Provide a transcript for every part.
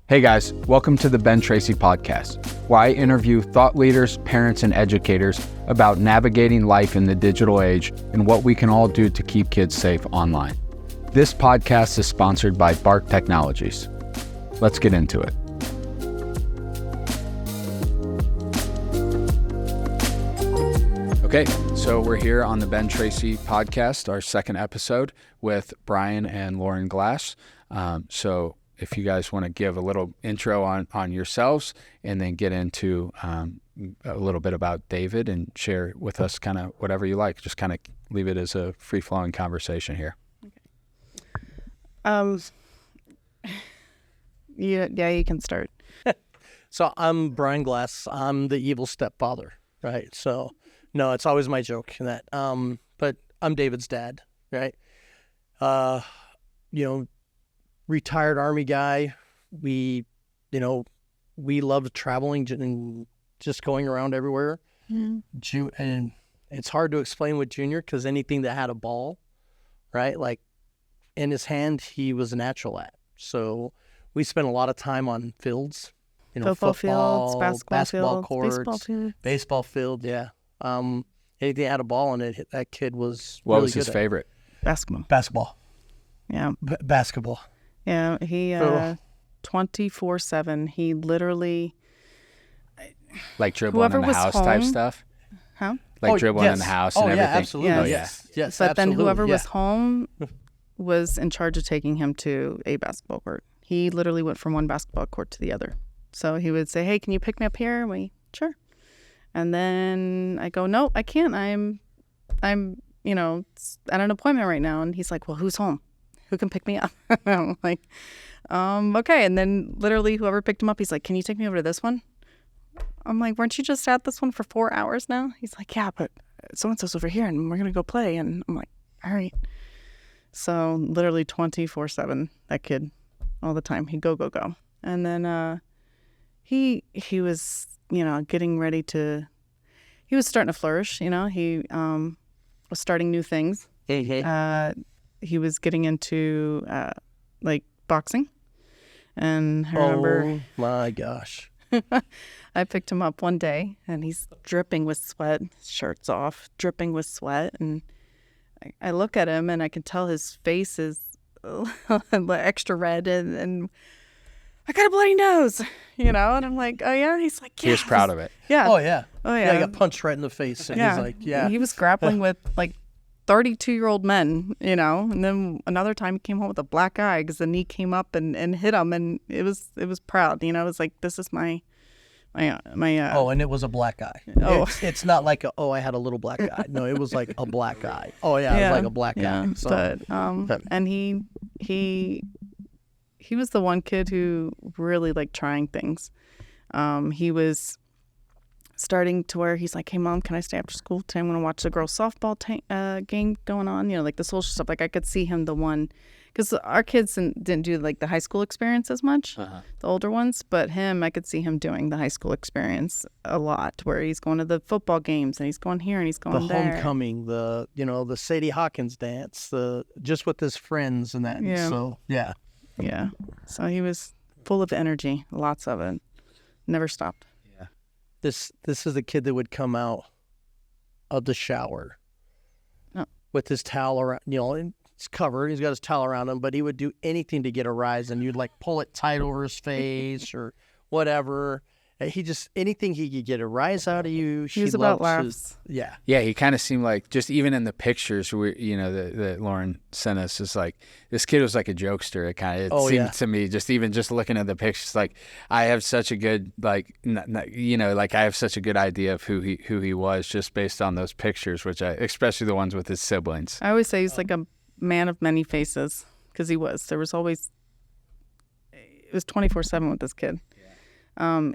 Hey guys, welcome to the Ben Tracy Podcast, where I interview thought leaders, parents, and educators about navigating life in the digital age and what we can all do to keep kids safe online. This podcast is sponsored by Bark Technologies. Let's get into it. Okay, so we're here on the Ben Tracy Podcast, our second episode with Brian and Lauren Glass. So if you guys want to give a little intro on yourselves and then get into a little bit about David and share with us kind of whatever you like. Just kind of leave it as a free-flowing conversation here. Yeah, you can start. So I'm Brian Glass. I'm the evil stepfather, right? So no, it's always my joke in that. But I'm David's dad, right? Retired Army guy. We loved traveling and just going around everywhere. Mm-hmm. And it's hard to explain with Junior because anything that had a ball, right? Like in his hand, he was a natural at. So we spent a lot of time on fields, football fields, basketball courts, baseball field. Yeah. Anything that had a ball in it, that kid was. What really was his favorite? Basketball. Yeah. Basketball. Yeah, he 24/7. He literally like dribbling in the house home, type stuff. Huh? Like dribbling in the house and everything. Yeah, absolutely. Yes. Oh, yes. Yes. But absolutely. then whoever was home was in charge of taking him to a basketball court. He literally went from one basketball court to the other. So he would say, "Hey, can you pick me up here?" Sure. And then I go, "No, I can't. I'm at an appointment right now." And he's like, "Well, who's home? Who can pick me up?" I'm like, okay. And then literally whoever picked him up, he's like, "Can you take me over to this one?" I'm like, "Weren't you just at this one for 4 hours now?" He's like, "Yeah, but so-and-so's over here and we're going to go play." And I'm like, "All right." So literally 24/7, that kid all the time. He'd go. And then he was, getting ready to, he was starting to flourish, he was starting new things. He was getting into boxing, and I remember. Oh my gosh! I picked him up one day, and he's dripping with sweat. His shirt's off, dripping with sweat, and I look at him, and I can tell his face is extra red, and I got a bloody nose, and I'm like, "Oh yeah." He's like, "Yeah." He was proud of it. Yeah. Oh yeah. Yeah. He got punched right in the face, and he's like, "Yeah." He was grappling with 32-year-old men, and then another time he came home with a black eye because the knee came up and hit him, and it was proud, it was like, this is my and it was a black eye. Oh. It's not like I had a little black eye. No, it was like a black eye. Oh yeah, it was like a black eye. So. But and he was the one kid who really liked trying things. He was starting to where he's like, "Hey mom, can I stay after school today? I'm going to watch the girls softball game going on," like the social stuff. Like I could see him the one, because our kids didn't do like the high school experience as much, the older ones, but him, I could see him doing the high school experience a lot, where he's going to the football games and he's going here and he's going there. The homecoming, the Sadie Hawkins dance, just with his friends and that. Yeah. So yeah. Yeah. So he was full of energy, lots of it, never stopped. This is a kid that would come out of the shower with his towel around, and it's covered. He's got his towel around him, but he would do anything to get a rise, and you'd pull it tight over his face or whatever. Anything he could get a rise out of you. He was about laughs. Yeah. Yeah, he kind of seemed like, just even in the pictures that Lauren sent us, is like this kid was like a jokester. It seemed to me, just looking at the pictures, like I have such a good I have such a good idea of who he was just based on those pictures, especially the ones with his siblings. I always say he's like a man of many faces, because he was. It was 24/7 with this kid.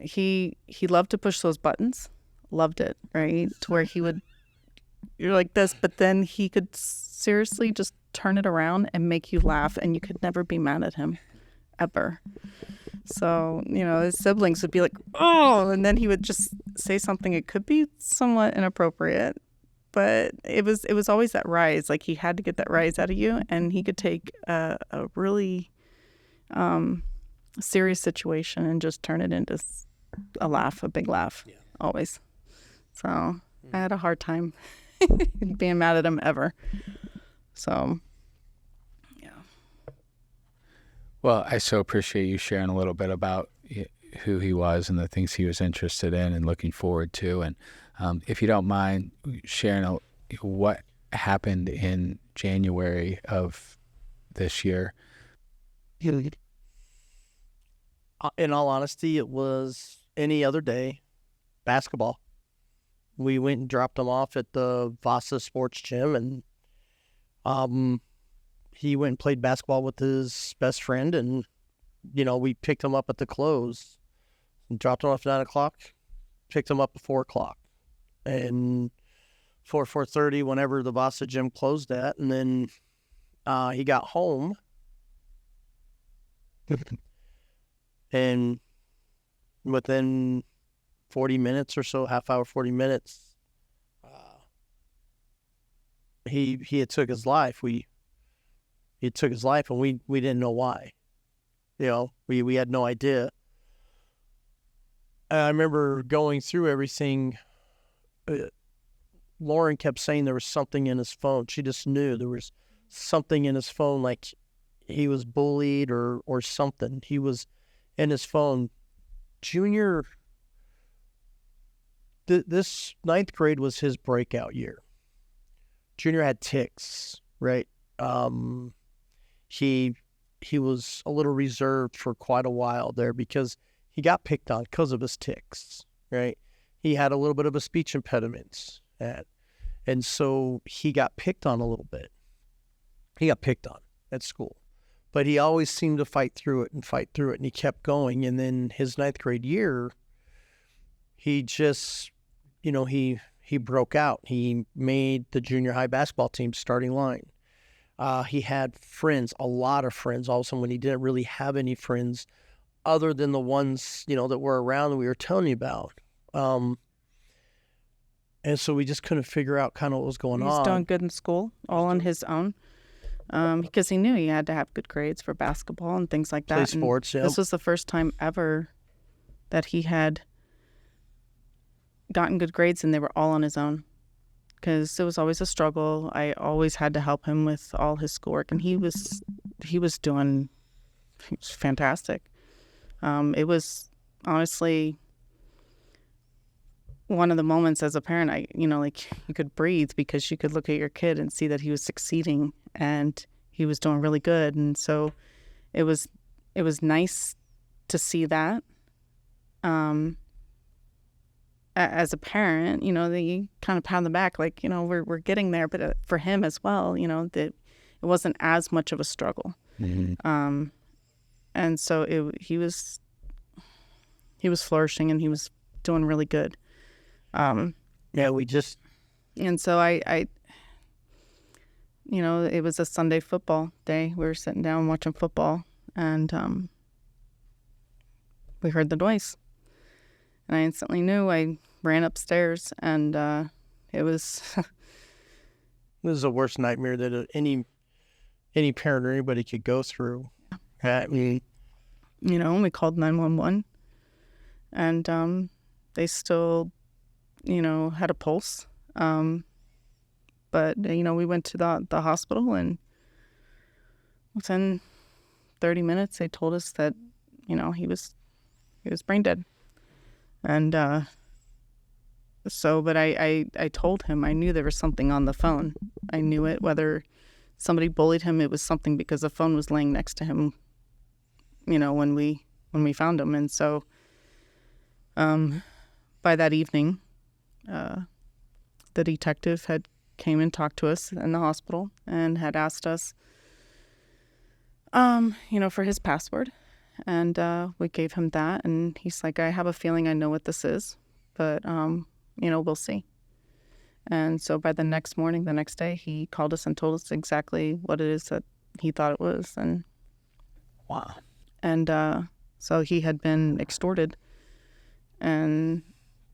He loved to push those buttons, loved it, right? To where you're like this, but then he could seriously just turn it around and make you laugh, and you could never be mad at him, ever. So, his siblings would be like, "Oh," and then he would just say something. It could be somewhat inappropriate, but it was always that rise. Like he had to get that rise out of you, and he could take a really serious situation and just turn it into a laugh, a big laugh, always. So I had a hard time being mad at him ever. So, yeah. Well, I so appreciate you sharing a little bit about who he was and the things he was interested in and looking forward to. And if you don't mind sharing what happened in January of this year. In all honesty, it was any other day, basketball. We went and dropped him off at the Vasa Sports Gym, and he went and played basketball with his best friend, and, we picked him up at the close and dropped him off at 9 o'clock, picked him up at 4 o'clock, and 4:30, whenever the Vasa Gym closed at, and then he got home, and within 40 minutes or so, half hour, 40 minutes, he had took his life. He took his life, and we didn't know why. We had no idea. I remember going through everything. Lauren kept saying there was something in his phone. She just knew there was something in his phone, like he was bullied or something. He was in his phone. Junior, this 9th grade was his breakout year. Junior had tics, right? He was a little reserved for quite a while there because he got picked on because of his tics, right? He had a little bit of a speech impediment, and so he got picked on a little bit. He got picked on at school, but he always seemed to fight through it, and he kept going. And then his 9th grade year, he just, he broke out. He made the junior high basketball team starting line. He had friends, a lot of friends. All of a sudden, when he didn't really have any friends other than the ones, that were around that we were telling you about. And so we just couldn't figure out kind of what was going on. He's doing good in school, all on his own, because he knew he had to have good grades for basketball and things like that. Play sports, yeah. This was the first time ever that he had gotten good grades, and they were all on his own, because it was always a struggle. I always had to help him with all his schoolwork, and he was fantastic. It was honestly one of the moments as a parent, you could breathe because you could look at your kid and see that he was succeeding and he was doing really good. And so it was nice to see that. As a parent, that you kind of pat on the back, like, we're getting there. But for him as well, that it wasn't as much of a struggle. Mm-hmm. And so he was flourishing and he was doing really good. And so I it was a Sunday football day. We were sitting down watching football, and we heard the noise. And I instantly knew. I ran upstairs, and it was... This is the worst nightmare that any parent or anybody could go through. We called 911, and they still, had a pulse. But, we went to the hospital, and within 30 minutes, they told us that, he was brain dead. And but I told him, I knew there was something on the phone. I knew it, whether somebody bullied him, it was something, because the phone was laying next to him, when we found him. And so by that evening, the detective had came and talked to us in the hospital and had asked us, for his password. And we gave him that, and he's like, I have a feeling I know what this is, but, we'll see. And so by the next day, he called us and told us exactly what it is that he thought it was. And wow. And so he had been extorted. And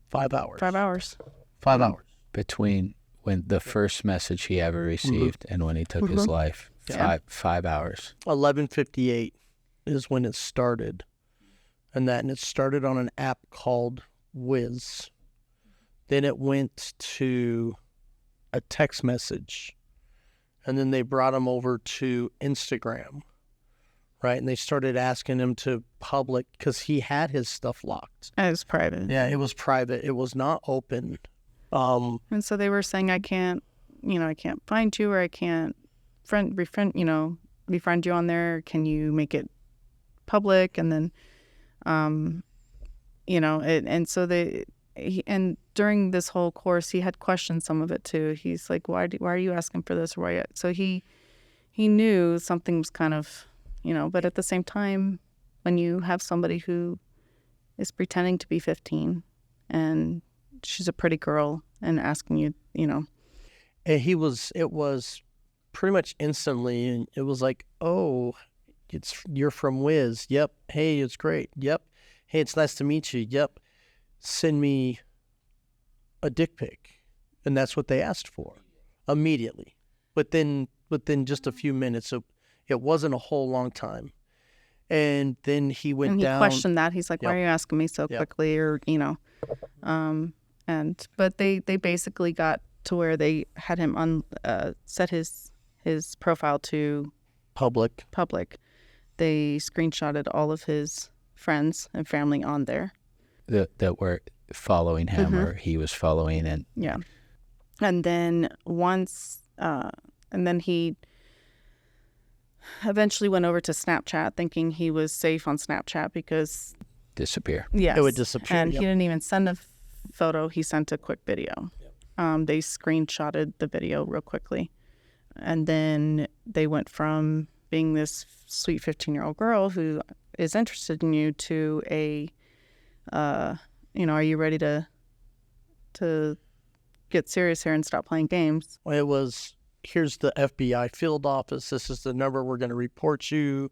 5 hours. 5 hours. 5 hours. Between when the first message he ever received and when he took his life. 5 hours. 11:58 is when it started. and it started on an app called Wiz. Then it went to a text message, and then they brought him over to Instagram, right? And they started asking him to public because he had his stuff locked. It was private. Yeah, it was private. It was not open. And so they were saying, I can't find you, or I can't befriend you on there. Can you make it public? And then, and so and during this whole course, he had questioned some of it too. He's like, why are you asking for this? So he knew something was kind of, but at the same time, when you have somebody who is pretending to be 15 and she's a pretty girl and asking you, And it was pretty much instantly, and it was like, oh, you're from Wiz. Yep. Hey, it's great. Yep. Hey, it's nice to meet you. Yep. Send me a dick pic. And that's what they asked for immediately. Within just a few minutes. It wasn't a whole long time. And then he went down. And he questioned that. He's like, why are you asking me so quickly? Or, but they basically got to where they had him set his profile to public. They screenshotted all of his friends and family on there that were following him, or he was following. And yeah. And then he eventually went over to Snapchat, thinking he was safe on Snapchat because disappear. Yes. It would disappear. And he didn't even send a photo. He sent a quick video. They screenshotted the video real quickly. And then they went from being this sweet 15-year-old girl who is interested in you to are you ready to get serious here and stop playing games? It was, here's the FBI field office. This is the number. We're going to report you.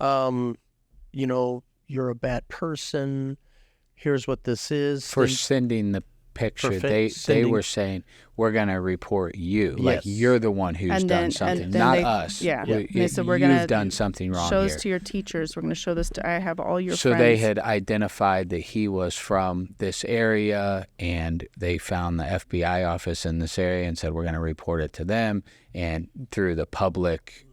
You're a bad person. Here's what this is. For sending the picture, they were saying, we're going to report you. Yes. Like, you're the one who's done something, not us. Yeah. They said, you've done something wrong show here. Show this to your teachers. We're going to show this I have all your friends. So they had identified that he was from this area, and they found the FBI office in this area and said, we're going to report it to them. And through the public,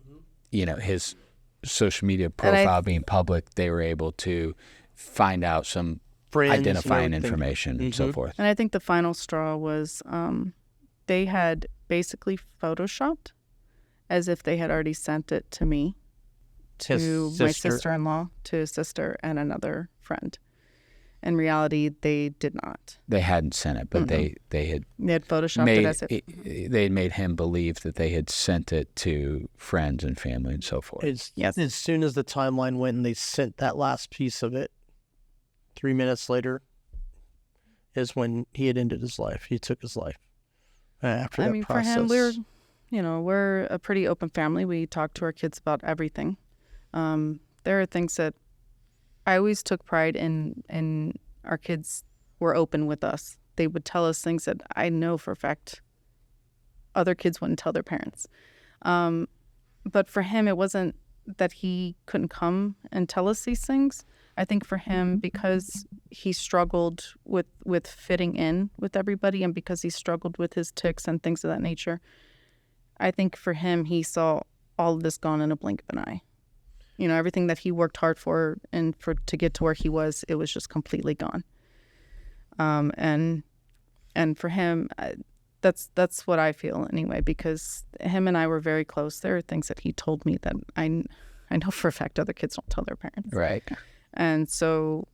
his social media profile being public, they were able to find out some friends, identifying information, and so forth. And I think the final straw was they had basically photoshopped as if they had already sent it to me, to my sister-in-law, to his sister, and another friend. In reality, they did not. They hadn't sent it, but they had photoshopped it as if they had made him believe that they had sent it to friends and family and so forth. As soon as the timeline went and they sent that last piece of it, 3 minutes later is when he had ended his life. He took his life after that process. For him, we're a pretty open family. We talk to our kids about everything. There are things that I always took pride in our kids were open with us. They would tell us things that I know for a fact other kids wouldn't tell their parents. But for him, it wasn't that he couldn't come and tell us these things. I think for him, because he struggled with fitting in with everybody, and because he struggled with his tics and things of that nature, I think for him, he saw all of this gone in a blink of an eye. Everything that he worked hard for to get to where he was, it was just completely gone. And for him, that's what I feel anyway, because him and I were very close. There are things that he told me that I know for a fact other kids don't tell their parents. Right. And so,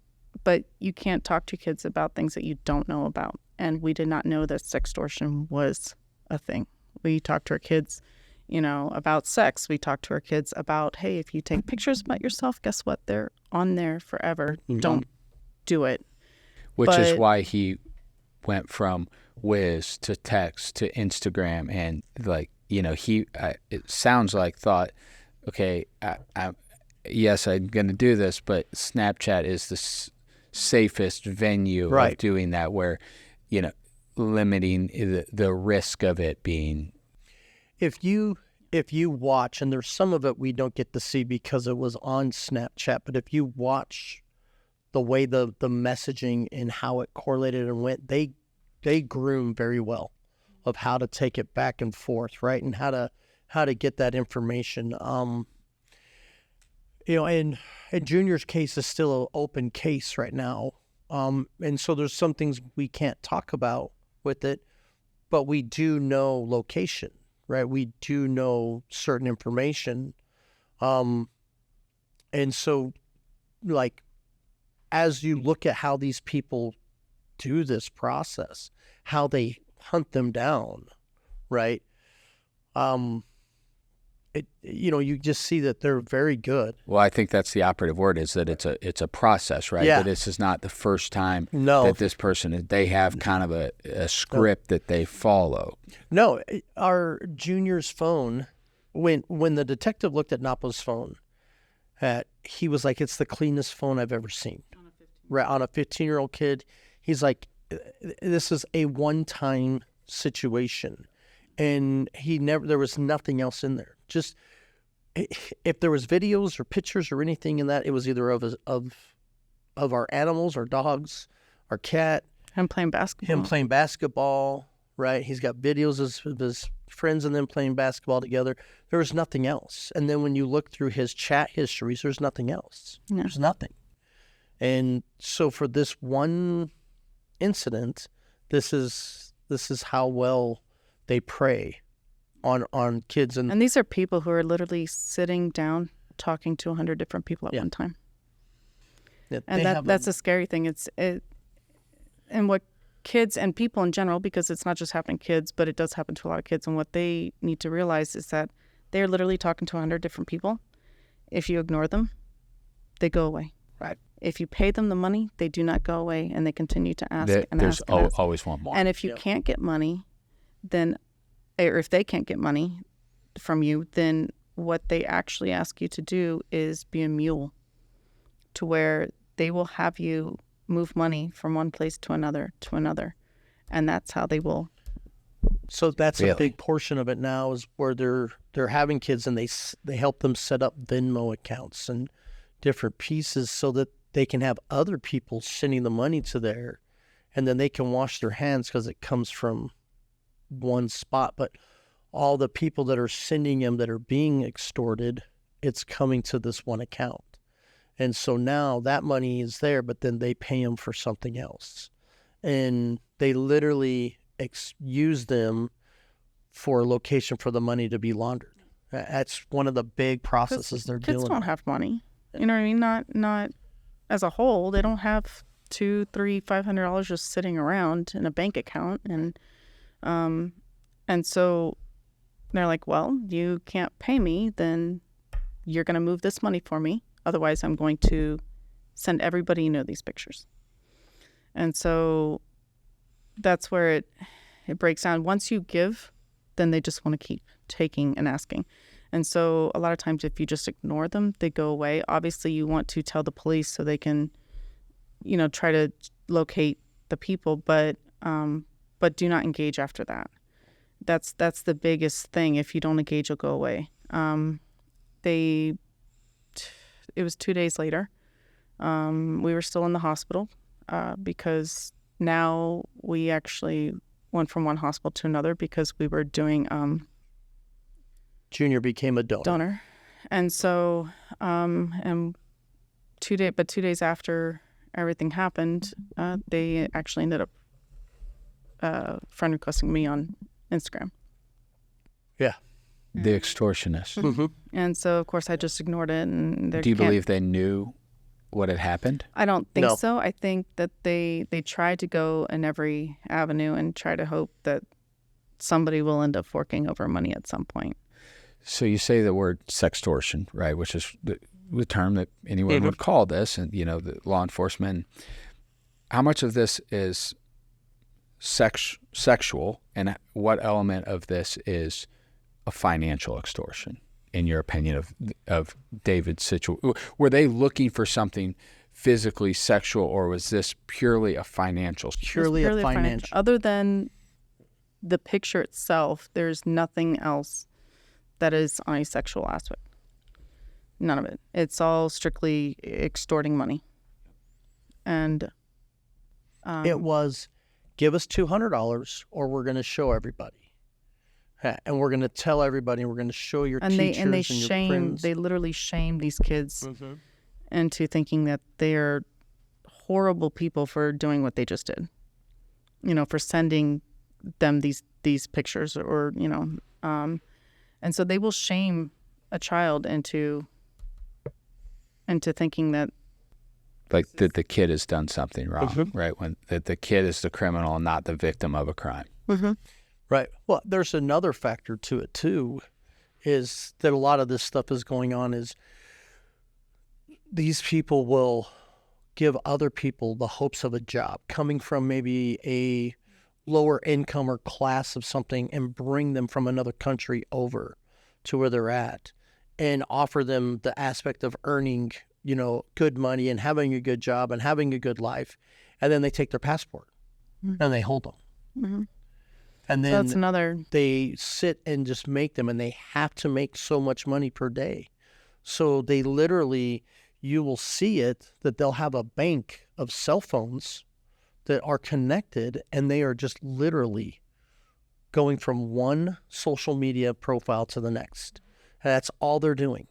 but you can't talk to kids about things that you don't know about. And we did not know that sextortion was a thing. We talked to our kids, about sex. We talked to our kids about, hey, if you take pictures about yourself, guess what? They're on there forever. Mm-hmm. Don't do it. Which is why he went from Wiz to text to Instagram, and it sounds like thought, okay, yes, I'm going to do this, but Snapchat is the safest venue of doing that, where, limiting the risk of it being. If you watch, and there's some of it we don't get to see because it was on Snapchat, but if you watch the way the messaging and how it correlated and went, they groom very well of how to take it back and forth, right? And how to get that information. And Junior's case is still an open case right now. And so there's some things we can't talk about with it, but we do know location, right? We do know certain information. And so, like, as you look at how these people do this process, how they hunt them down, right? You just see that they're very good. Well, I think that's the operative word, is that it's a process, right? Yeah. But this is not the first time No. that this person, they have kind of a script that they follow. No, our Junior's phone, when the detective looked at Napo's phone, he was like, it's the cleanest phone I've ever seen. On a 15-year-old kid, he's like, this is a one-time situation. And there was nothing else in there. Just, if there was videos or pictures or anything in that, it was either of our animals, our dogs, our cat. Him playing basketball. Right? He's got videos of his friends and them playing basketball together. There was nothing else. And then when you look through his chat histories, there's nothing else. No. There's nothing. And so for this one incident, this is how well they prey on kids. And these are people who are literally sitting down talking to 100 different people at one time. Yeah, and that's a scary thing. And what kids and people in general, because it's not just happening to kids, but it does happen to a lot of kids. And what they need to realize is that they're literally talking to 100 different people. If you ignore them, they go away. Right. If you pay them the money, they do not go away, and they continue to ask and there's ask and ask. Always want more. And if you can't get money, or if they can't get money from you, then what they actually ask you to do is be a mule, to where they will have you move money from one place to another, and that's how they will. So that's a big portion of it now, is where they're having kids, and they help them set up Venmo accounts and different pieces so that they can have other people sending the money to there, and then they can wash their hands because it comes from one spot. But all the people that are sending them, that are being extorted, it's coming to this one account. And so now that money is there, but then they pay them for something else. And they literally use them for a location for the money to be laundered. That's one of the big processes they're dealing with. Kids don't have money. You know what I mean? Not as a whole. They don't have $200, $300, $500 just sitting around in a bank account. And so they're like, well, you can't pay me, then you're going to move this money for me. Otherwise, I'm going to send everybody you know these pictures. And so that's where it breaks down. Once you give, then they just want to keep taking and asking. And so a lot of times if you just ignore them, they go away. Obviously, you want to tell the police so they can, try to locate the people, but do not engage after that. That's the biggest thing. If you don't engage, you'll go away. It was 2 days later. We were still in the hospital because now we actually went from one hospital to another because we were doing Junior became a donor. And so and 2 days after everything happened, they actually ended up friend requesting me on Instagram. Yeah. The extortionist. Mm-hmm. And so, of course, I just ignored it. And do you believe they knew what had happened? I don't think so. I think that they tried to go in every avenue and try to hope that somebody will end up forking over money at some point. So you say the word sextortion, right, which is the term that anyone would call this, and, the law enforcement. How much of this is sexual, and what element of this is a financial extortion, in your opinion, of David's situation? Were they looking for something physically sexual, or was this purely a financial? Purely a financial. Other than the picture itself, there's nothing else that is on a sexual aspect. None of it. It's all strictly extorting money. And it was, give us $200 or we're going to show everybody. And we're going to tell everybody, and we're going to show your teachers and your friends. They literally shame these kids into thinking that they're horrible people for doing what they just did. You know, for sending them these pictures, or and so they will shame a child into thinking that, like, that the kid has done something wrong, right? When that the kid is the criminal and not the victim of a crime. Right. Well, there's another factor to it too, is that a lot of this stuff is going on is these people will give other people the hopes of a job coming from maybe a lower income or class of something, and bring them from another country over to where they're at and offer them the aspect of earning, good money and having a good job and having a good life. And then they take their passport and they hold them. And then that's another. They sit and just make them, and they have to make so much money per day. So they literally, you will see it, that they'll have a bank of cell phones that are connected, and they are just literally going from one social media profile to the next. And that's all they're doing.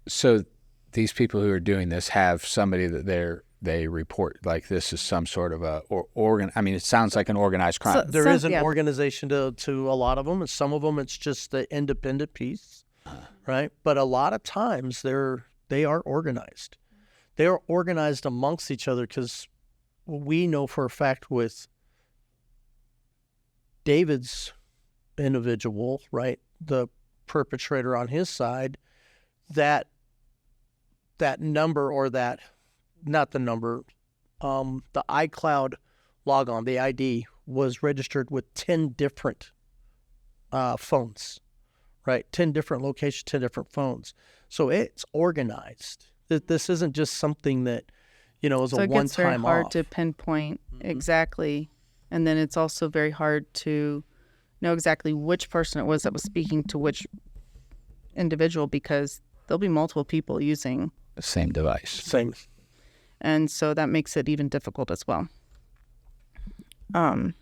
So these people who are doing this have somebody that they report, like this is some sort of it sounds like an organized crime. There is an organization to a lot of them, and some of them it's just the independent piece, right? But a lot of times they are organized. They are organized amongst each other, because we know for a fact with David's individual, right, the perpetrator on his side, that number, or that, not the number, the iCloud logon, the ID, was registered with 10 different phones, right? 10 different locations, 10 different phones. So it's organized. This isn't just something that, is a one-time off. So it gets very hard to pinpoint exactly. And then it's also very hard to know exactly which person it was that was speaking to which individual, because there'll be multiple people using the same device. Same. And so that makes it even difficult as well. And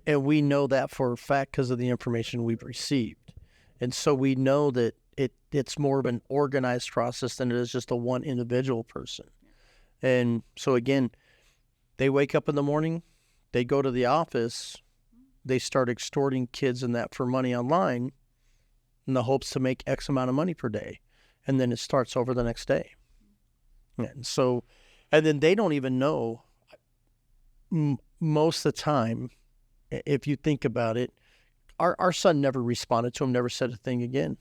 we know that for a fact because of the information we've received. And so we know that it's more of an organized process than it is just a one individual person. And so again, they wake up in the morning, they go to the office, they start extorting kids and that for money online in the hopes to make X amount of money per day. And then it starts over the next day. And so, and then they don't even know, most of the time, if you think about it, our son never responded to him, never said a thing again.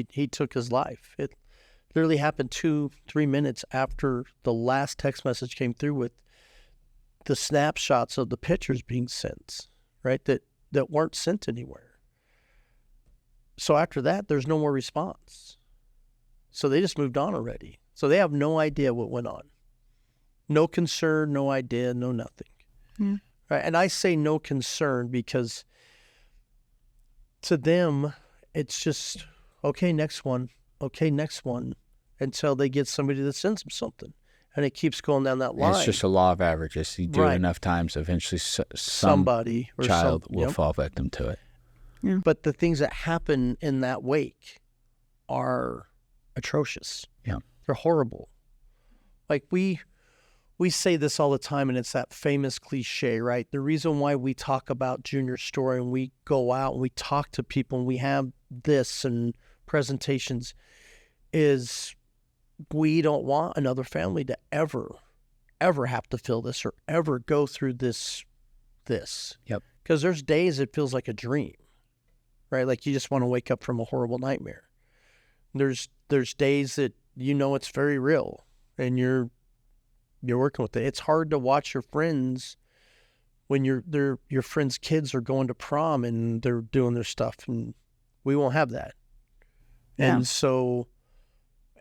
He took his life. It literally happened 2-3 minutes after the last text message came through with the snapshots of the pictures being sent, right, that weren't sent anywhere. So after that, there's no more response. So they just moved on already. So they have no idea what went on. No concern, no idea, no nothing. Yeah. Right? And I say no concern because to them, it's just, okay, next one, until they get somebody that sends them something. And it keeps going down that line. It's just a law of averages. You do it enough times, eventually somebody or child will fall victim to it. Yeah. But the things that happen in that wake are atrocious. Yeah. They're horrible. Like we say this all the time, and it's that famous cliche, right? The reason why we talk about Junior's story and we go out and we talk to people and we have this and presentations is we don't want another family to ever have to feel this or ever go through this. Yep. Because there's days it feels like a dream, right? Like you just want to wake up from a horrible nightmare. There's days that it's very real and you're working with it. It's hard to watch your friends when your friends' kids are going to prom and they're doing their stuff, and we won't have that. Yeah. And so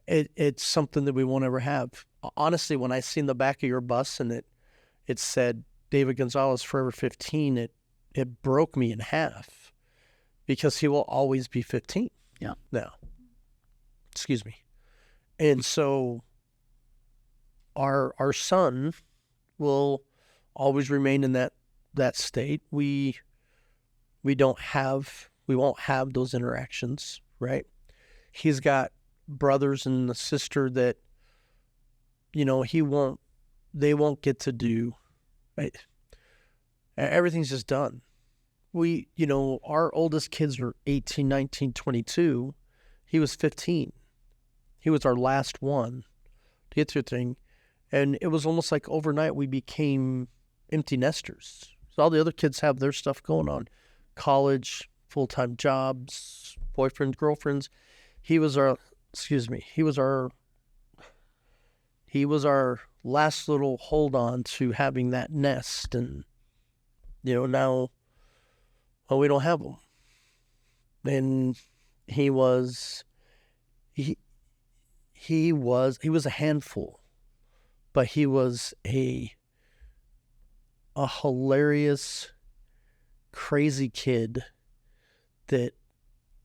it's something that we won't ever have. Honestly, when I seen the back of your bus and it said David Gonzalez Forever 15, it broke me in half because he will always be 15. Yeah. Now, excuse me. And so our son will always remain in that state. We won't have those interactions, right? He's got brothers and a sister that, they won't get to do, right? Everything's just done. Our oldest kids are 18, 19, 22. He was 15. He was our last one to get through thing. And it was almost like overnight we became empty nesters. So all the other kids have their stuff going on. College, full-time jobs, boyfriends, girlfriends. He was our last little hold on to having that nest. And, now, we don't have him. And he was a handful, but he was a hilarious, crazy kid that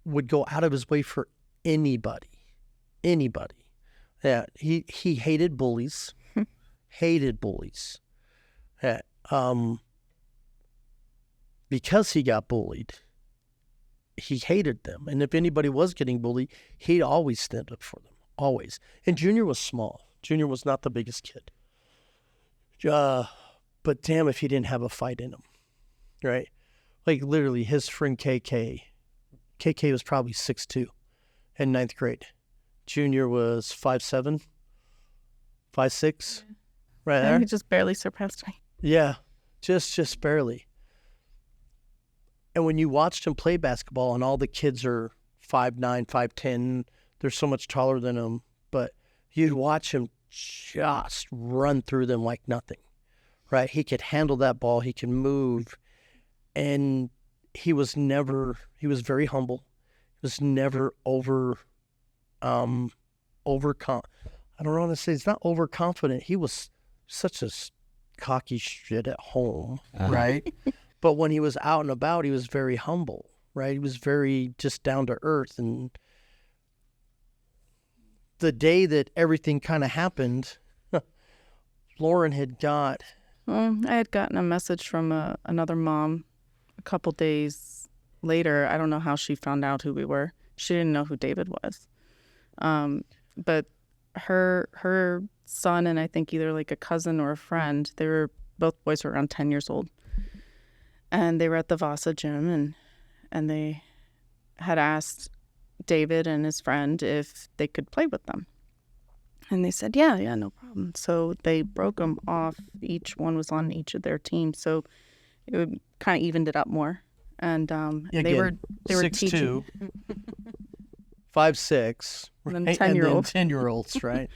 would go out of his way for anybody. Yeah, he hated bullies. Yeah, because he got bullied, he hated them. And if anybody was getting bullied, he'd always stand up for them. Always. And Junior was small. Junior was not the biggest kid. But damn if he didn't have a fight in him. Right? Like literally his friend KK was probably 6'2" in 9th grade. Junior was 5'7", 5'6", right there. He just barely surpassed me. Yeah, just barely. And when you watched him play basketball, and all the kids are 5'9", 5'10", they're so much taller than him, but you'd watch him just run through them like nothing, right? He could handle that ball, he could move, and he was very humble. He was never I don't want to say it's not overconfident. He was such a cocky shit at home, right? But when he was out and about, he was very humble, right? He was very just down to earth. And the day that everything kind of happened, Lauren had got... Well, I had gotten a message from another mom a couple days later. I don't know how she found out who we were. She didn't know who David was. But her son and I think either like a cousin or a friend, both boys were around 10 years old. And they were at the Vasa gym and they had asked David and his friend if they could play with them. And they said, yeah, no problem. So they broke them off. Each one was on each of their teams. So it kind of evened it up more. And they were 6'2", teaching. 5'6", And then right? 10-year-olds. And then 10-year-olds, right?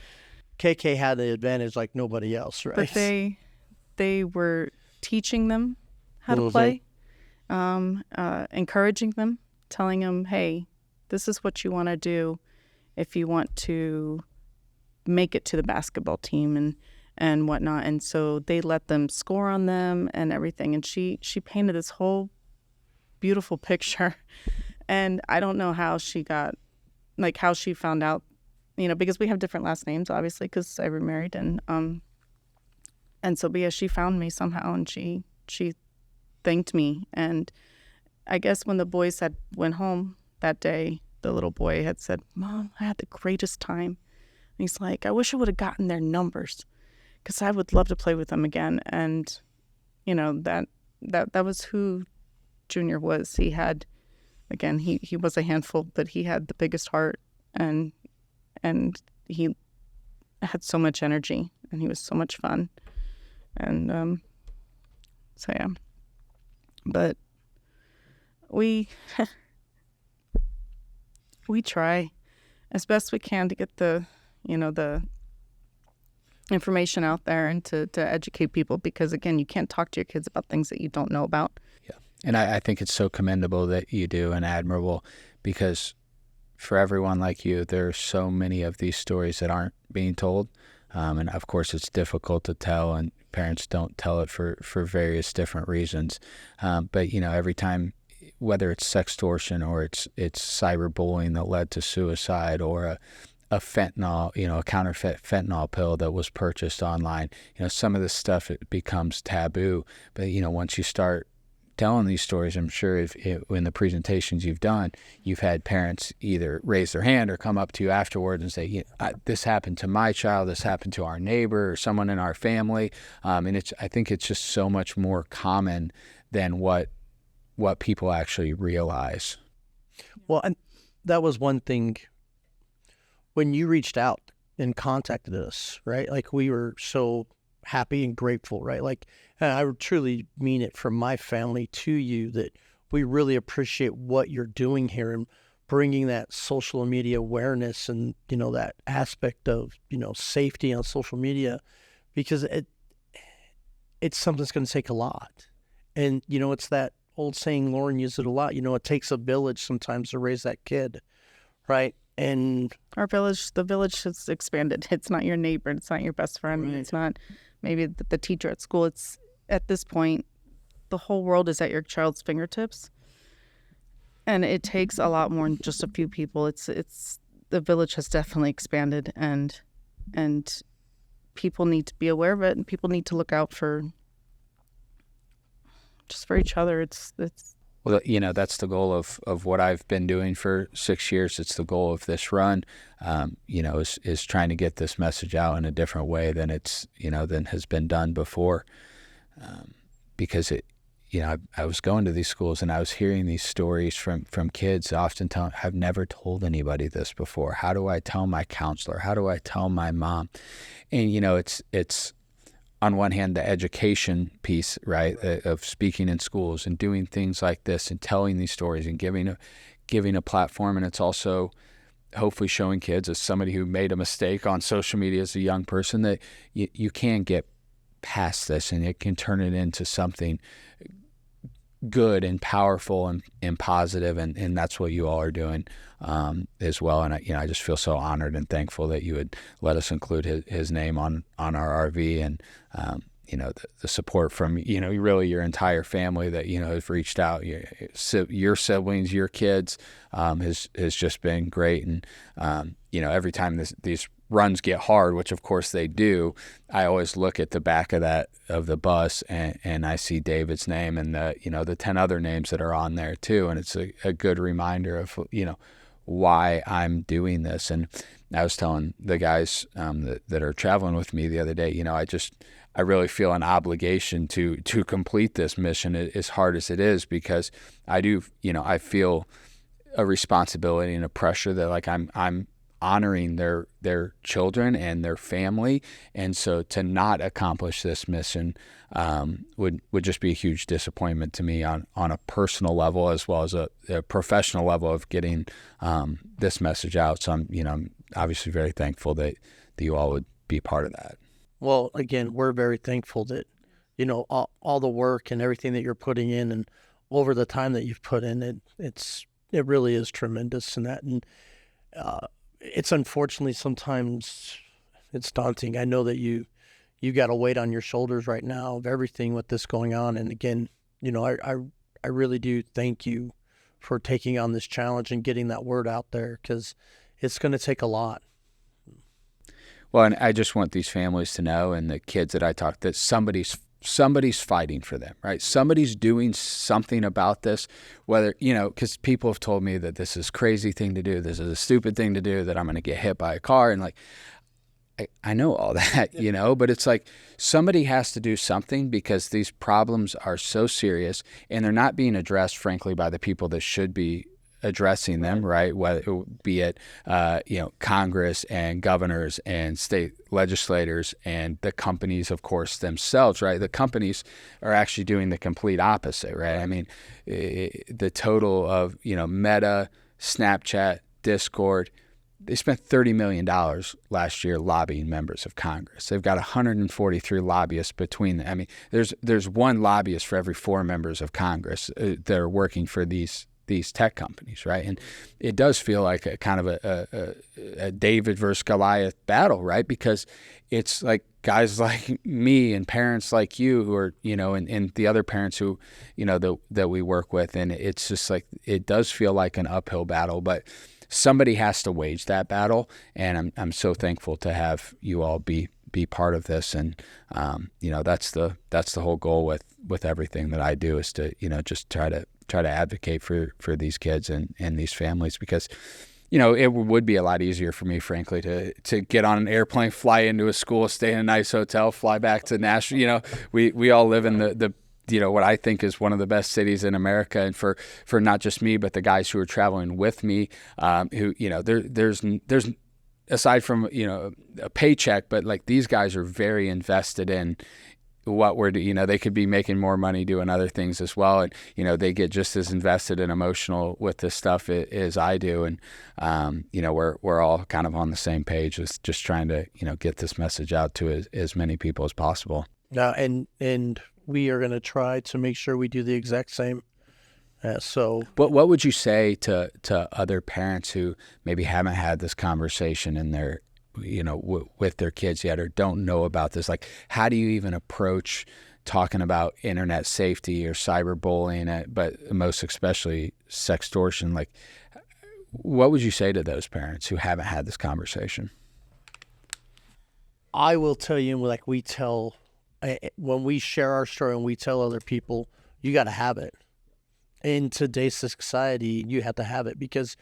KK had the advantage like nobody else, right? But they were teaching them how to play, encouraging them, telling them, hey, this is what you want to do if you want to make it to the basketball team and whatnot. And so they let them score on them and everything. And she painted this whole beautiful picture. And I don't know how she found out, because we have different last names, obviously, because I remarried. And so, but yeah, she found me somehow and she thanked me. And I guess when the boys went home that day, the little boy had said, Mom, I had the greatest time. And he's like, I wish I would have gotten their numbers because I would love to play with them again. And, that was who Junior was. He had, again, he was a handful, but he had the biggest heart and he had so much energy and he was so much fun. And so, yeah. But we try as best we can to get the information out there and to educate people because, again, you can't talk to your kids about things that you don't know about. Yeah. And I think it's so commendable that you do and admirable because for everyone like you, there are so many of these stories that aren't being told. And, of course, it's difficult to tell and parents don't tell it for various different reasons. But, every time, whether it's sextortion or it's cyberbullying that led to suicide or a fentanyl, a counterfeit fentanyl pill that was purchased online. Some of this stuff, it becomes taboo. But, once you start telling these stories, I'm sure in the presentations you've done, you've had parents either raise their hand or come up to you afterwards and say, this happened to my child, this happened to our neighbor or someone in our family. And I think it's just so much more common than what people actually realize. Well, and that was one thing when you reached out and contacted us, right? Like, we were so happy and grateful, right? Like, I truly mean it from my family to you, that we really appreciate what you're doing here and bringing that social media awareness and, that aspect of, safety on social media, because it's something that's going to take a lot. And, it's that old saying, Lauren used it a lot, it takes a village sometimes to raise that kid, right? And the village has expanded. It's not your neighbor. It's not your best friend. Right. It's not maybe the teacher at school. It's, at this point, the whole world is at your child's fingertips. And it takes a lot more than just a few people. It's the village has definitely expanded, and people need to be aware of it, and people need to look out for each other. It's Well, that's the goal of what I've been doing for 6 years. It's the goal of this run, is trying to get this message out in a different way than than has been done before. Because I was going to these schools and I was hearing these stories from kids often telling, I've never told anybody this before. How do I tell my counselor? How do I tell my mom? And, it's on one hand, the education piece, right, of speaking in schools and doing things like this and telling these stories and giving a platform. And it's also hopefully showing kids, as somebody who made a mistake on social media as a young person, that you can get past this and it can turn it into something good and powerful and positive. And that's what you all are doing as well. And I just feel so honored and thankful that you would let us include his name on our RV, and the support from really your entire family that has reached out. Your siblings, your kids has just been great. And every time these runs get hard, which of course they do, I always look at the back of the bus and I see David's name and the 10 other names that are on there too. And it's a good reminder of, why I'm doing this. And I was telling the guys that are traveling with me the other day, I really feel an obligation to complete this mission as hard as it is, because I do, I feel a responsibility and a pressure that, like, I'm honoring their children and their family. And so to not accomplish this mission would just be a huge disappointment to me on a personal level, as well as a professional level of getting this message out. So I'm obviously very thankful that you all would be part of that. Well, again, we're very thankful that, all the work and everything that you're putting in, and over the time that you've put in, it really is tremendous in that. And it's unfortunately sometimes it's daunting. I know that you got a weight on your shoulders right now of everything with this going on. And again, I really do thank you for taking on this challenge and getting that word out there, because it's going to take a lot. Well, and I just want these families to know, and the kids that I talk, that somebody's fighting for them, right? Somebody's doing something about this, whether, because people have told me that this is a crazy thing to do, this is a stupid thing to do, that I'm going to get hit by a car. And like, I know all that, but it's like somebody has to do something, because these problems are so serious and they're not being addressed, frankly, by the people that should be addressing them, right? Whether be it, Congress and governors and state legislators and the companies, of course, themselves, right? The companies are actually doing the complete opposite, right? I mean, the total of, Meta, Snapchat, Discord, they spent $30 million last year lobbying members of Congress. They've got 143 lobbyists between them. I mean, there's one lobbyist for every 4 members of Congress that are working for these tech companies, right? And it does feel like a kind of a David versus Goliath battle, right? Because it's like guys like me and parents like you who are, and the other parents who, that we work with. And it's just like, it does feel like an uphill battle. But somebody has to wage that battle, and I'm so thankful to have you all be part of this. And that's the whole goal with everything that I do, is to just try to advocate for these kids and these families, because it would be a lot easier for me, frankly, to get on an airplane, fly into a school, stay in a nice hotel, fly back to Nashville. We all live in the what I think is one of the best cities in America, and for not just me, but the guys who are traveling with me, who there's aside from a paycheck, but like, these guys are very invested in what we're doing. They could be making more money doing other things as well, and they get just as invested and emotional with this stuff as I do, and we're all kind of on the same page, just trying to get this message out to as many people as possible. And we are going to try to make sure we do the exact same. What would you say to other parents who maybe haven't had this conversation in their with their kids yet, or don't know about this? Like, how do you even approach talking about internet safety or cyberbullying, but most especially sextortion? Like, what would you say to those parents who haven't had this conversation? I will tell you, like when we share our story and we tell other people, you got to have it. In today's society, you have to have it, because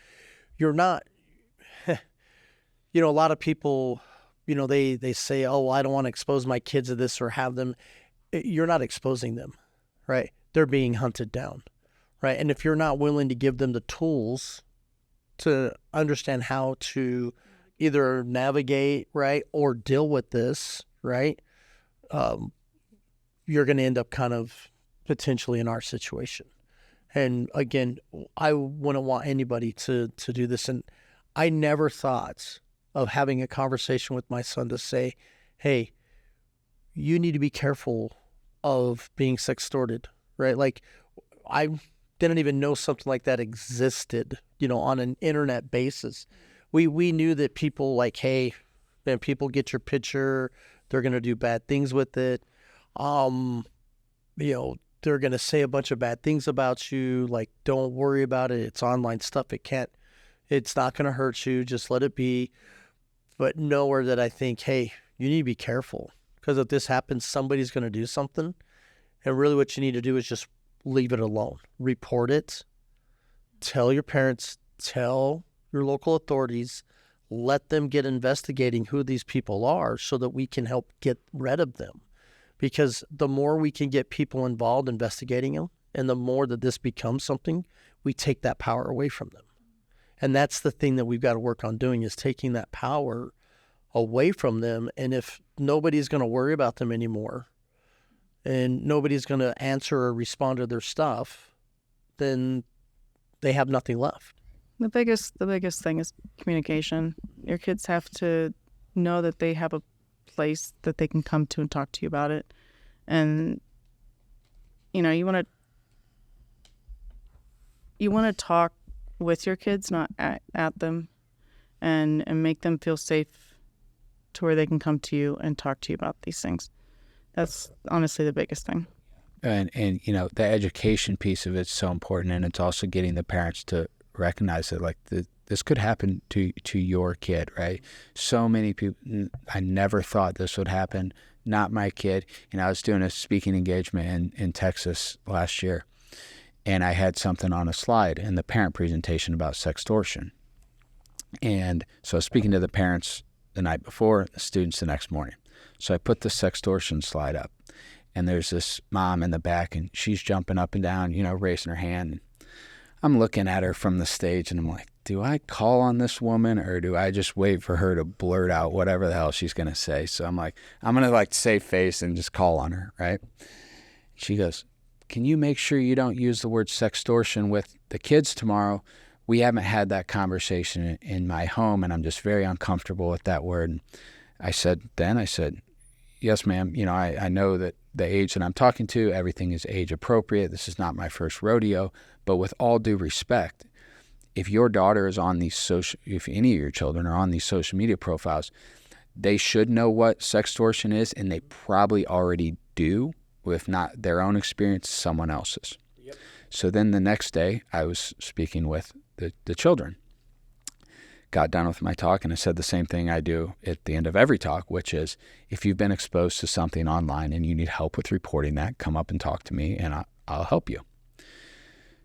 you're not, a lot of people, they say, oh, I don't want to expose my kids to this or have them. You're not exposing them, right? They're being hunted down, right? And if you're not willing to give them the tools to understand how to either navigate, right, or deal with this, right, you're going to end up kind of potentially in our situation. And again, I wouldn't want anybody to do this. And I never thought of having a conversation with my son to say, hey, you need to be careful of being sextorted, right? Like, I didn't even know something like that existed, on an internet basis. We knew that people like, hey, man, people get your picture, they're going to do bad things with it. They're going to say a bunch of bad things about you. Like, don't worry about it. It's online stuff. It's not going to hurt you. Just let it be. But nowhere that I think, hey, you need to be careful, because if this happens, somebody's going to do something. And really what you need to do is just leave it alone. Report it. Tell your parents. Tell your local authorities. Let them get investigating who these people are so that we can help get rid of them. Because the more we can get people involved investigating them, and the more that this becomes something, we take that power away from them. And that's the thing that we've got to work on doing, is taking that power away from them. And if nobody's going to worry about them anymore, and nobody's going to answer or respond to their stuff, then they have nothing left. The biggest thing is communication. Your kids have to know that they have a place that they can come to and talk to you about it. And you want to talk with your kids, not at them, and make them feel safe to where they can come to you and talk to you about these things. That's honestly the biggest thing. And the education piece of it's so important, and it's also getting the parents to recognize that, like, this could happen to your kid, right? So many people, I never thought this would happen. Not my kid. I was doing a speaking engagement in Texas last year, and I had something on a slide in the parent presentation about sextortion. And so I was speaking to the parents the night before, the students the next morning. So I put the sextortion slide up, and there's this mom in the back, and she's jumping up and down, raising her hand. I'm looking at her from the stage, and I'm like, do I call on this woman, or do I just wait for her to blurt out whatever the hell she's going to say? So I'm like, I'm going to save face and just call on her, right? She goes, can you make sure you don't use the word sextortion with the kids tomorrow? We haven't had that conversation in my home, and I'm just very uncomfortable with that word. And I said, yes, ma'am. I know that the age that I'm talking to, everything is age appropriate. This is not my first rodeo, but with all due respect, if your daughter is on if any of your children are on these social media profiles, they should know what sextortion is, and they probably already do, if not their own experience, someone else's. Yep. So then the next day I was speaking with the children, got done with my talk, and I said the same thing I do at the end of every talk, which is, if you've been exposed to something online and you need help with reporting that, come up and talk to me, and I'll help you.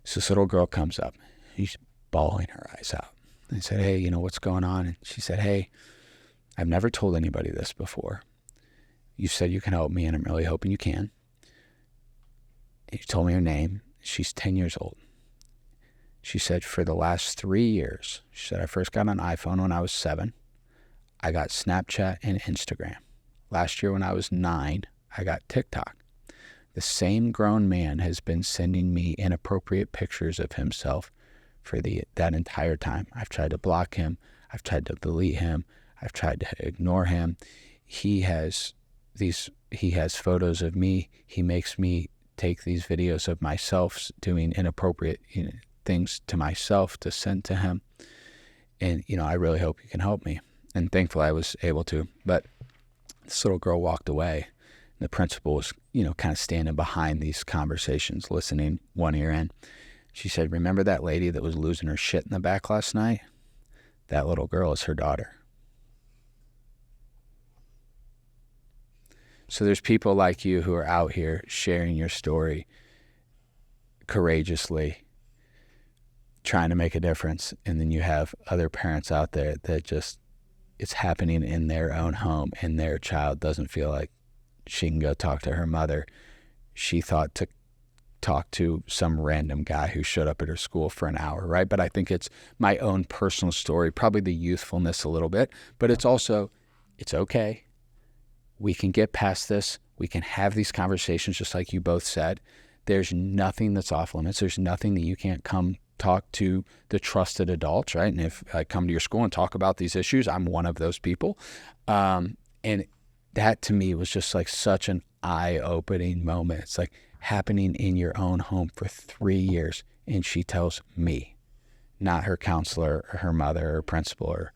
So this little girl comes up. She's bawling her eyes out. I said, hey, you know, what's going on? And she said, hey, I've never told anybody this before. You said you can help me, and I'm really hoping you can. And you told me her name. She's 10 years old. She said, for the last 3 years, she said, I first got an iPhone when I was 7. I got Snapchat and Instagram. Last year when I was 9, I got TikTok. The same grown man has been sending me inappropriate pictures of himself for that entire time. I've tried to block him. I've tried to delete him. I've tried to ignore him. He has photos of me. He makes me take these videos of myself doing inappropriate things to myself to send to him. And, you know, I really hope you can help me. And thankfully I was able to. But this little girl walked away. And the principal was, you know, kind of standing behind these conversations, listening one ear in. She said, remember that lady that was losing her shit in the back last night? That little girl is her daughter. So there's people like you who are out here sharing your story courageously, trying to make a difference. And then you have other parents out there that just, it's happening in their own home, and their child doesn't feel like she can go talk to her mother. She thought to talk to some random guy who showed up at her school for an hour, right? But I think it's my own personal story, probably the youthfulness a little bit, but it's also, it's okay. We can get past this. We can have these conversations just like you both said. There's nothing that's off limits. There's nothing that you can't come talk to the trusted adults, right? And if I come to your school and talk about these issues, I'm one of those people. And that to me was just like such an eye-opening moment. It's like happening in your own home for 3 years. And she tells me, not her counselor or her mother or principal or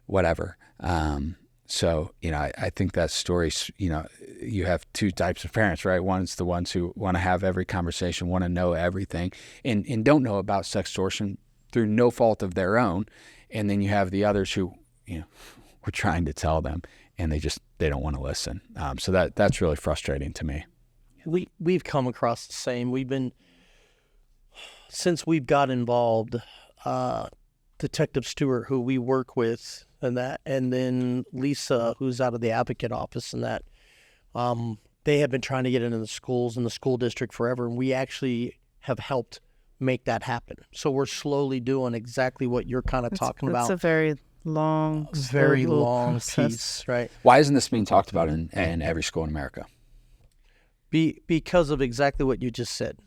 whatever. So, you know, I think that story, you know, you have two types of parents, right? One's the ones who want to have every conversation, want to know everything, and don't know about sextortion through no fault of their own. And then you have the others who, you know, we're trying to tell them, and they don't want to listen. So that's really frustrating to me. We've come across the same. Since we've got involved, Detective Stewart, who we work with, and then Lisa, who's out of the advocate office, and that they have been trying to get into the schools and the school district forever, and we actually have helped make that happen. So we're slowly doing exactly what you're kind of talking about. It's a very long piece, right? Why isn't this being talked about in every school in America? Because of exactly what you just said.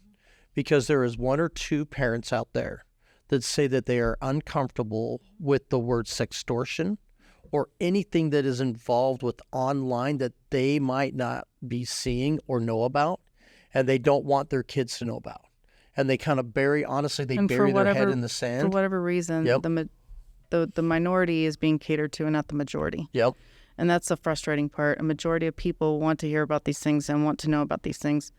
Because there is one or two parents out there that say that they are uncomfortable with the word sextortion or anything that is involved with online that they might not be seeing or know about, and they don't want their kids to know about. And they kind of bury their head in the sand. For whatever reason, yep. the minority is being catered to and not the majority. Yep. And that's the frustrating part. A majority of people want to hear about these things and want to know about these things.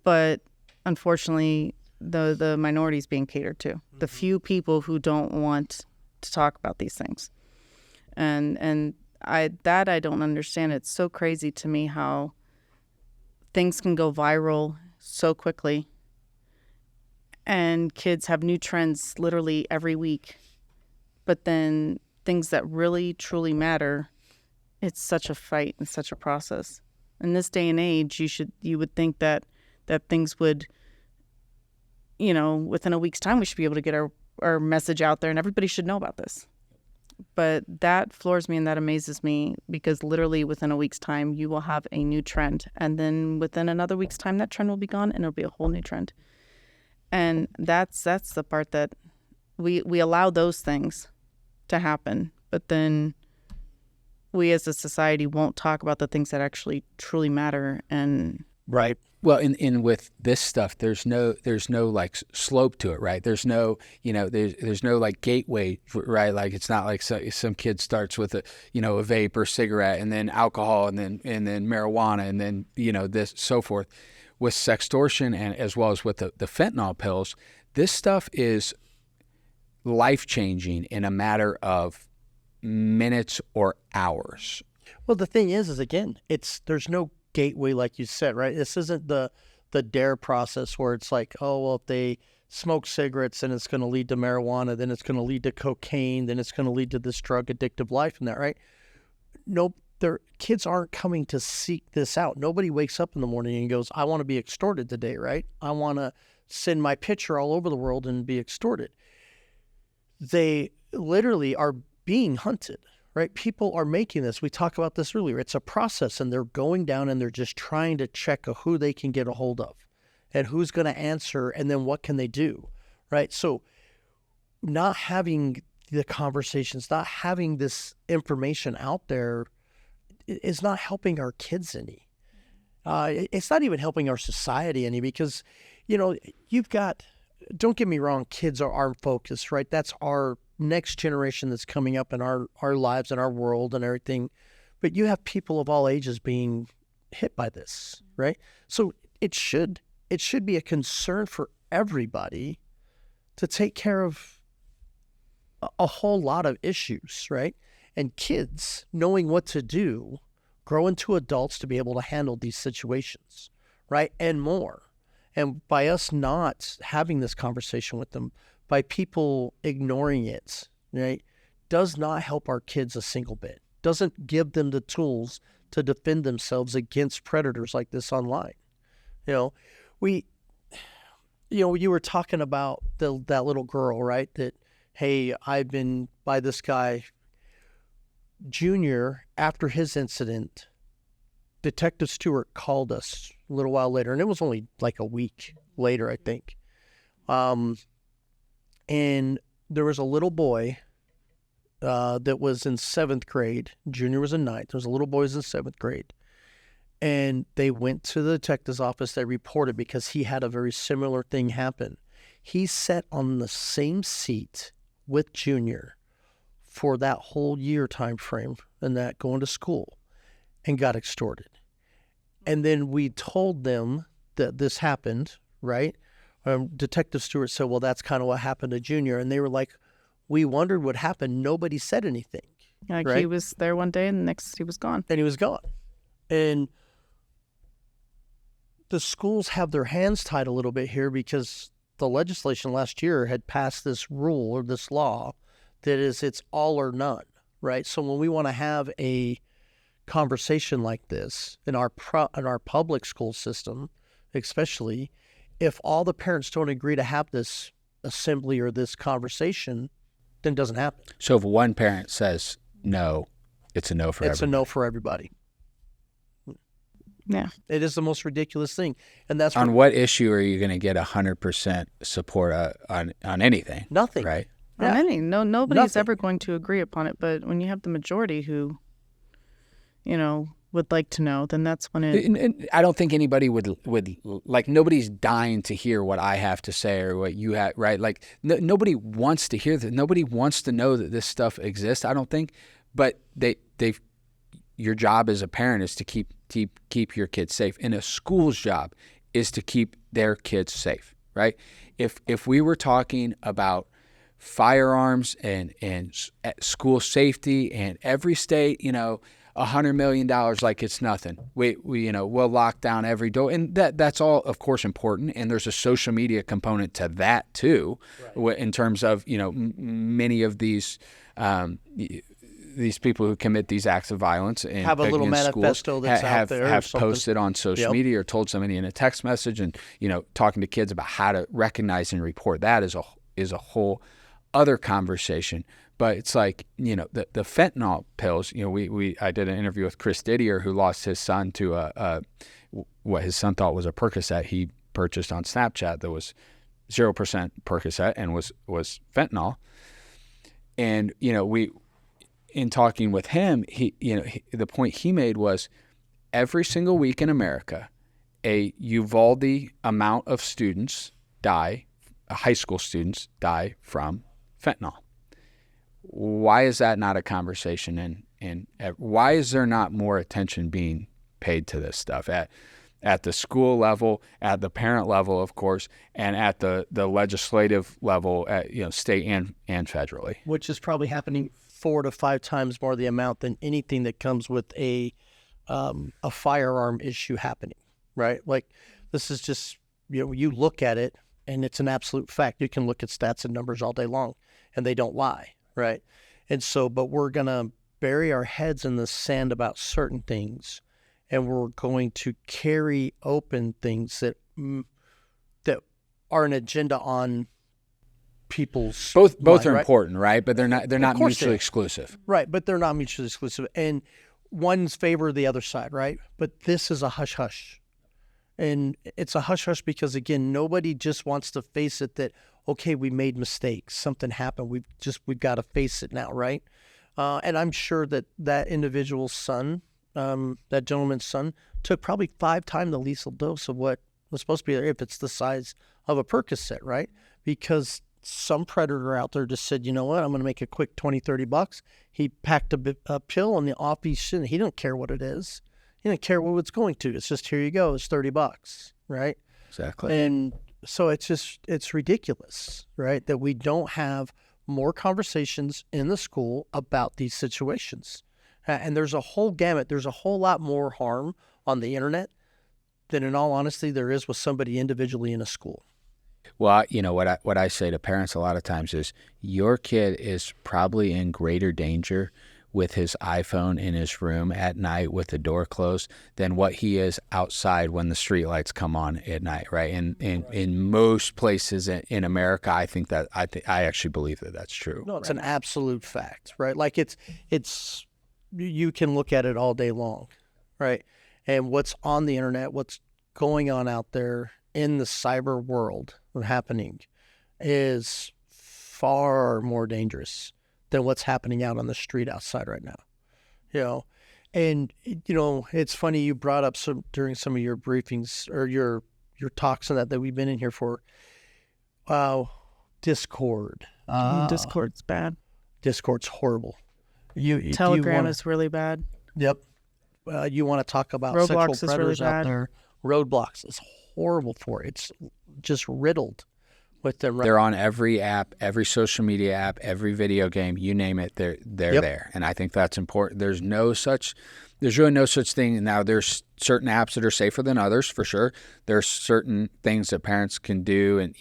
But unfortunately, the minority is being catered to. Mm-hmm. The few people who don't want to talk about these things. And I don't understand. It's so crazy to me how things can go viral so quickly. And kids have new trends literally every week. But then things that really, truly matter, it's such a fight and such a process. In this day and age, you would think that things would, you know, within a week's time, we should be able to get our message out there and everybody should know about this. But that floors me and that amazes me, because literally within a week's time, you will have a new trend. And then within another week's time, that trend will be gone and it'll be a whole new trend. And that's the part that we allow those things to happen. But then we as a society won't talk about the things that actually truly matter. And right. Well, in with this stuff, there's no like slope to it, right? There's no, you know, there's no like gateway, right? Like it's not like some kid starts with a vape or cigarette, and then alcohol, and then marijuana, and then, you know, this, so forth. With sextortion, and as well as with the fentanyl pills, this stuff is life-changing in a matter of minutes or hours. Well, the thing is again, there's no gateway like you said, right? This isn't the DARE process where it's like, oh, well, if they smoke cigarettes, then it's going to lead to marijuana, then it's going to lead to cocaine, then it's going to lead to this drug addictive life and that, right? Nope. Their kids aren't coming to seek this out. Nobody wakes up in the morning and goes, I want to be extorted today, right? I want to send my picture all over the world and be extorted. They literally are being hunted, right? People are making this. We talked about this earlier. It's a process, and they're going down and they're just trying to check who they can get a hold of and who's going to answer, and then what can they do, right? So not having the conversations, not having this information out there is not helping our kids any. It's not even helping our society any, because, you've got, don't get me wrong, kids are our focus, right? That's our next generation that's coming up in our lives and our world and everything. But you have people of all ages being hit by this, right? So it should be a concern for everybody to take care of a whole lot of issues, right? And kids, knowing what to do, grow into adults to be able to handle these situations, right? And more. And by us not having this conversation with them, by people ignoring it, right, does not help our kids a single bit. Doesn't give them the tools to defend themselves against predators like this online. You were talking about that little girl, right? That, hey, I've been by this guy. Junior, after his incident, Detective Stewart called us a little while later, and it was only like a week later, I think. And there was a little boy that was in 7th grade. Junior was in 9th. There was a little boy who was in 7th grade. And they went to the detective's office. They reported because he had a very similar thing happen. He sat on the same seat with Junior for that whole year time frame and that going to school, and got extorted. And then we told them that this happened, right? Detective Stewart said, well, that's kind of what happened to Junior. And they were like, we wondered what happened. Nobody said anything. Like, right? He was there one day and the next he was gone. And he was gone. And the schools have their hands tied a little bit here because the legislation last year had passed this rule or this law that is, it's all or none, right? So when we want to have a conversation like this in our public school system, especially, if all the parents don't agree to have this assembly or this conversation, then it doesn't happen. So if one parent says no, it's a no for everybody. It's a no for everybody. Yeah. It is the most ridiculous thing. And that's on what issue are you going to get 100% support on anything? Nothing. Right? On any. Nobody's Nothing. ever going to agree upon it. But when you have the majority who, would like to know, then that's when it. And I don't think anybody would like, nobody's dying to hear what I have to say or what you have, right? Like nobody wants to hear that. Nobody wants to know that this stuff exists, I don't think. But your job as a parent is to keep your kids safe. And a school's job is to keep their kids safe, right? If we were talking about firearms and school safety and every state, $100 million like it's nothing. We'll lock down every door, and that's all, of course, important. And there's a social media component to that too, right. In terms of many of these people who commit these acts of violence and have a little manifesto that's out there, have posted on social media or told somebody in a text message, and talking to kids about how to recognize and report that is a whole other conversation. But it's like, the fentanyl pills, I did an interview with Chris Didier, who lost his son to what his son thought was a Percocet he purchased on Snapchat that was 0% Percocet and was fentanyl. And, in talking with him, the point he made was every single week in America, a Uvalde amount of students high school students die from fentanyl. Why is that not a conversation? And why is there not more attention being paid to this stuff at at the school level, at the parent level, of course, and at the legislative level, at state and federally. Which is probably happening 4 to 5 times more the amount than anything that comes with a firearm issue happening, right? Like, this is just, you look at it and it's an absolute fact. You can look at stats and numbers all day long and they don't lie, right? And so, but we're going to bury our heads in the sand about certain things, and we're going to carry open things that are an agenda on people's both mind, are right? important, right? But they're not mutually exclusive. Right, but they're not mutually exclusive. And one's favor the other side, right? But this is a hush-hush. And it's a hush-hush because, again, nobody just wants to face it that, okay, we made mistakes. Something happened. We've got to face it now, right? And I'm sure that individual's son, that gentleman's son, took probably 5 times the lethal dose of what was supposed to be there, if it's the size of a Percocet, right? Because some predator out there just said, you know what, I'm going to make a quick $20-$30. He packed a pill and the off he didn't care what it is. He didn't care what it's going to. It's just, here you go, it's $30, right? Exactly. And so it's ridiculous, right? That we don't have more conversations in the school about these situations. And there's a whole gamut. There's a whole lot more harm on the internet than, in all honesty, there is with somebody individually in a school. Well, what I say to parents a lot of times is, your kid is probably in greater danger with his iPhone in his room at night with the door closed than what he is outside when the street lights come on at night, right? And in most places in America, I actually believe that that's true. No, it's an absolute fact, right? Like it's you can look at it all day long, right? And what's on the internet, what's going on out there in the cyber world happening is far more dangerous than what's happening out on the street outside right now. And it's funny you brought up during some of your briefings or your talks and that we've been in here for. Discord. Discord's bad. Discord's horrible. Telegram is really bad. Yep. You want to talk about Roblox sexual predators really out there? Roblox is horrible for it. It's just riddled with them. They're on every app, every social media app, every video game, you name it, they're there. And I think that's important. There's really no such thing. Now, there's certain apps that are safer than others, for sure. There's certain things that parents can do and,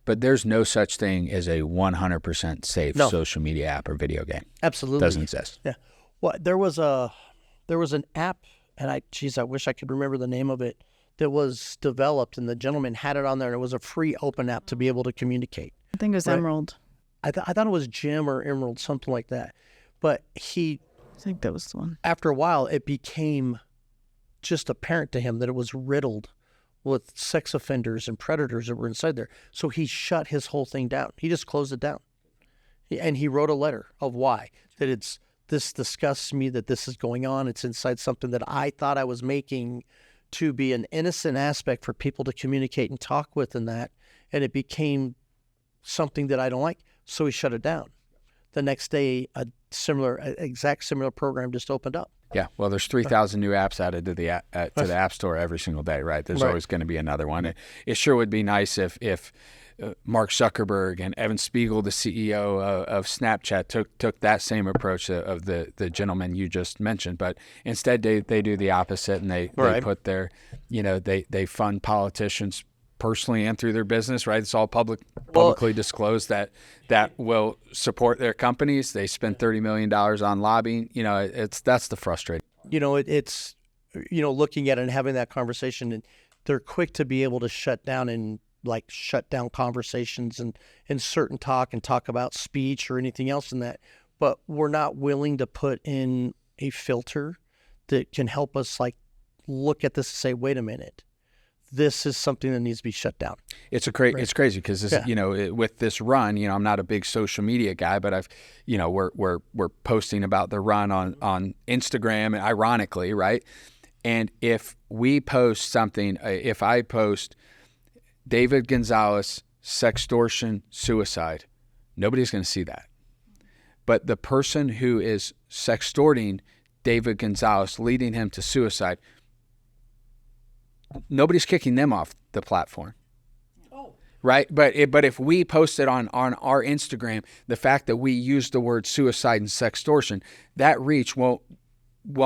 but there's no such thing as a 100% safe social media app or video game. Absolutely. Doesn't exist. Yeah. Well, there was an app, and I wish I could remember the name of it, that was developed, and the gentleman had it on there, and it was a free open app to be able to communicate. I think it was Emerald. I thought it was Jim or Emerald, something like that. But I think that was the one. After a while, it became just apparent to him that it was riddled with sex offenders and predators that were inside there. So he shut his whole thing down. He just closed it down. And he wrote a letter of why. That this disgusts me that this is going on. It's inside something that I thought I was making to be an innocent aspect for people to communicate and talk with and that. And it became something that I don't like. So he shut it down. The next day, exact similar program just opened up. Yeah, well, there's 3,000 new apps added to the App Store every single day, right? There's always going to be another one. It sure would be nice if Mark Zuckerberg and Evan Spiegel, the CEO of Snapchat, took that same approach of the gentleman you just mentioned. But instead, they do the opposite, and they put their, they fund politicians personally and through their business, right? It's all publicly disclosed that will support their companies. They spend $30 million on lobbying. That's the frustrating. It's looking at it and having that conversation, and they're quick to be able to shut down conversations and certain talk about speech or anything else in that. But we're not willing to put in a filter that can help us look at this and say, wait a minute. This is something that needs to be shut down. It's crazy because with this run, I'm not a big social media guy, but we're posting about the run on Instagram, ironically, right? And if we post something, if I post David Gonzalez, sextortion, suicide, nobody's going to see that. But the person who is sextorting David Gonzalez, leading him to suicide, nobody's kicking them off the platform. Right. But if we post it on our Instagram, the fact that we use the word suicide and sextortion, that reach won't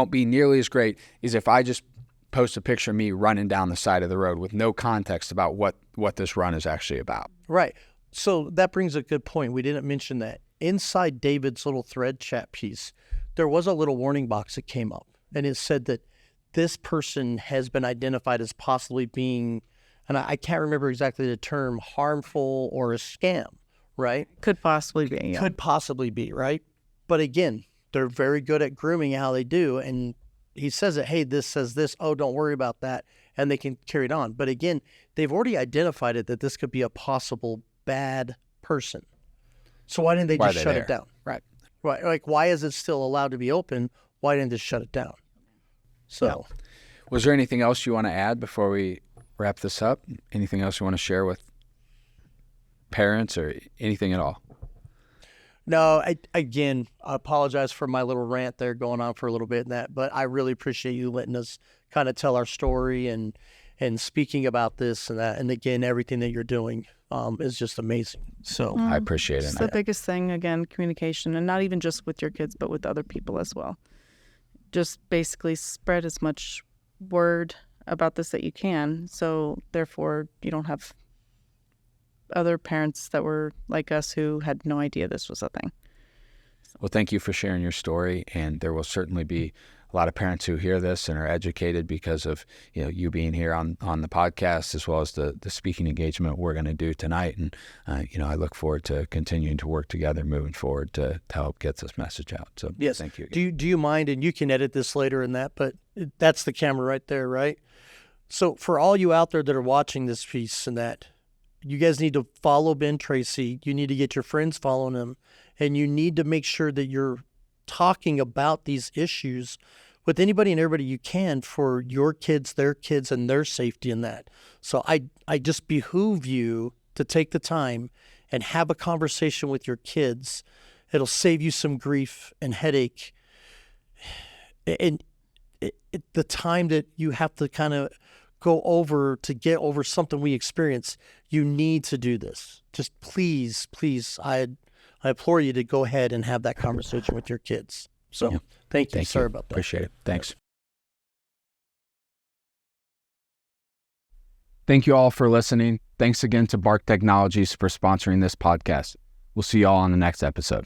be nearly as great as if I just post a picture of me running down the side of the road with no context about what this run is actually about. Right. So that brings a good point. We didn't mention that. Inside David's little thread chat piece, there was a little warning box that came up, and it said that this person has been identified as possibly being, and I can't remember exactly the term, harmful or a scam, right? Could possibly be. Yeah. Could possibly be, right? But again, they're very good at grooming how they do. And he says it, hey, this says this. Oh, don't worry about that. And they can carry it on. But again, they've already identified it that this could be a possible bad person. So why didn't they just shut it down? Right. Right. Like, why is it still allowed to be open? Why didn't they shut it down? So, yeah. Was there anything else you want to add before we wrap this up? Anything else you want to share with parents or anything at all? No, I apologize for my little rant there going on for a little bit in that, but I really appreciate you letting us kind of tell our story and speaking about this and that. And again, everything that you're doing is just amazing. So I appreciate it. It's the biggest thing, again, communication, and not even just with your kids, but with other people as well. Just basically spread as much word about this that you can, so therefore you don't have other parents that were like us who had no idea this was a thing. Well, thank you for sharing your story, and there will certainly be a lot of parents who hear this and are educated because of you being here on the podcast, as well as the speaking engagement we're going to do tonight. And I look forward to continuing to work together moving forward to help get this message out. So yes, thank you. Do you mind? And you can edit this later in that, but that's the camera right there, right? So for all you out there that are watching this piece and that, you guys need to follow Ben Tracy. You need to get your friends following him, and you need to make sure that you're talking about these issues with anybody and everybody you can for your kids, their kids, and their safety in that. So I just behoove you to take the time and have a conversation with your kids. It'll save you some grief and headache. And the time that you have to kind of to get over something we experience, you need to do this. Just please, I implore you to go ahead and have that conversation with your kids. So thank you. Sorry about that. Appreciate it. Thanks. Thank you all for listening. Thanks again to Bark Technologies for sponsoring this podcast. We'll see you all on the next episode.